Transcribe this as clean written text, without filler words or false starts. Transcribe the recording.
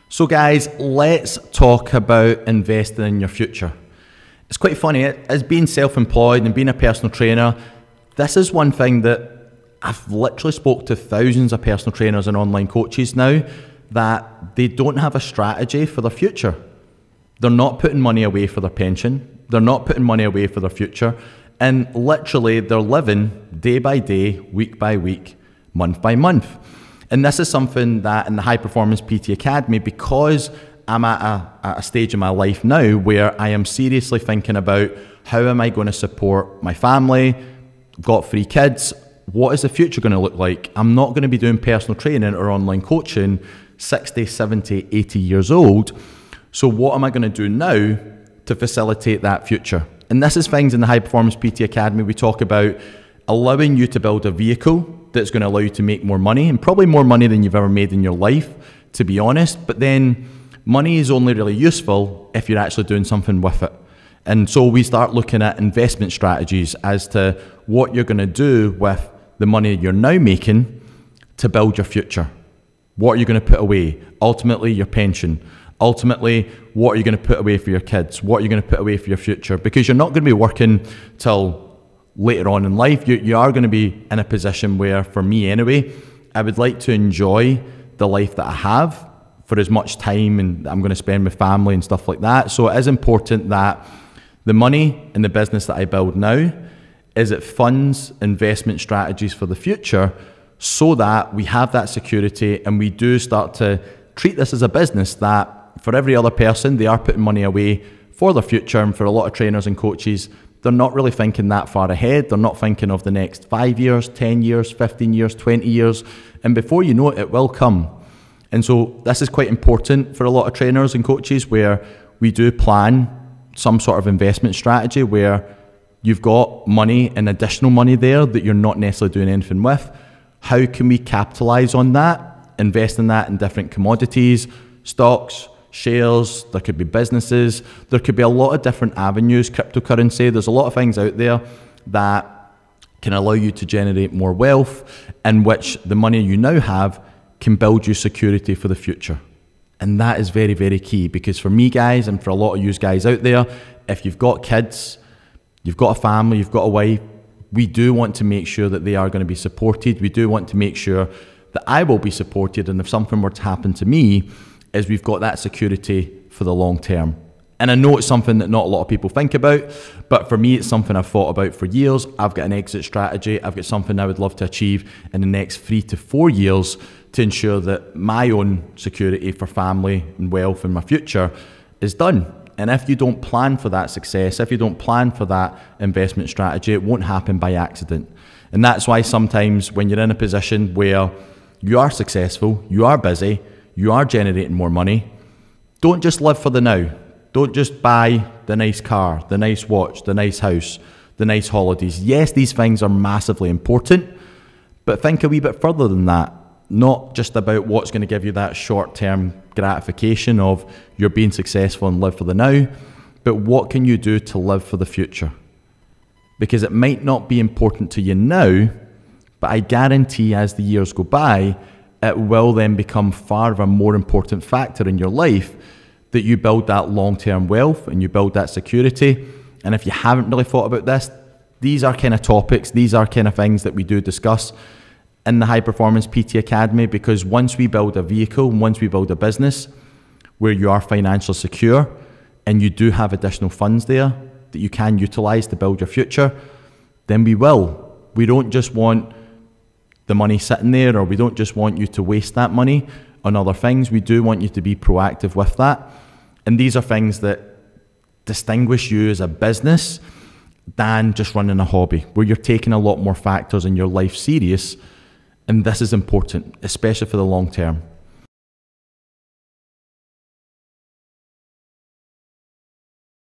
So guys, let's talk about investing in your future. It's quite funny, as being self-employed and being a personal trainer, this is one thing that I've literally spoke to thousands of personal trainers and online coaches now, that they don't have a strategy for their future. They're not putting money away for their pension. They're not putting money away for their future. And literally they're living day by day, week by week, month by month. And this is something that in the High Performance PT Academy, because I'm at a stage in my life now where I am seriously thinking about how am I going to support my family, got 3 kids, what is the future going to look like? I'm not going to be doing personal training or online coaching 60, 70, 80 years old. So what am I going to do now to facilitate that future? And this is things in the High Performance PT Academy we talk about, allowing you to build a vehicle that's going to allow you to make more money, and probably more money than you've ever made in your life, to be honest. But then money is only really useful if you're actually doing something with it. And so we start looking at investment strategies as to what you're going to do with the money you're now making to build your future. What are you going to put away? Ultimately, your pension. Ultimately, what are you going to put away for your kids? What are you going to put away for your future? Because you're not going to be working till later on in life. You are going to be in a position where, for me anyway, I would like to enjoy the life that I have for as much time and I'm going to spend with family and stuff like that. So it is important that the money in the business that I build now is it funds investment strategies for the future, so that we have that security and we do start to treat this as a business that for every other person, they are putting money away for their future. And for a lot of trainers and coaches, they're not really thinking that far ahead. They're not thinking of the next 5 years, 10 years, 15 years, 20 years. And before you know it, it will come. And so this is quite important for a lot of trainers and coaches, where we do plan some sort of investment strategy where you've got money and additional money there that you're not necessarily doing anything with. How can we capitalize on that? Invest in that in different commodities, stocks, shares, there could be businesses, there could be a lot of different avenues, cryptocurrency, there's a lot of things out there that can allow you to generate more wealth, in which the money you now have can build you security for the future. And that is very, very key, because for me guys, and for a lot of you guys out there, if you've got kids, you've got a family, you've got a wife, we do want to make sure that they are going to be supported. We do want to make sure that I will be supported, and if something were to happen to me, is we've got that security for the long term. And I know it's something that not a lot of people think about, but for me, it's something I've thought about for years. I've got an exit strategy. I've got something I would love to achieve in the next 3 to 4 years to ensure that my own security for family and wealth in my future is done. And if you don't plan for that success, if you don't plan for that investment strategy, it won't happen by accident. And that's why sometimes when you're in a position where you are successful, you are busy, you are generating more money, don't just live for the now. Don't just buy the nice car, the nice watch, the nice house, the nice holidays. Yes, these things are massively important, but think a wee bit further than that. Not just about what's going to give you that short-term gratification of you're being successful and live for the now, but what can you do to live for the future? Because it might not be important to you now, but I guarantee as the years go by, it will then become far of a more important factor in your life, that you build that long-term wealth and you build that security. And if you haven't really thought about this, these are kind of topics, these are kind of things that we do discuss in the High Performance PT Academy, because once we build a vehicle, once we build a business where you are financially secure and you do have additional funds there that you can utilize to build your future, then we will. We don't just want the money sitting there, or we don't just want you to waste that money on other things. We do want you to be proactive with that. And these are things that distinguish you as a business than just running a hobby, where you're taking a lot more factors in your life serious. And this is important, especially for the long term.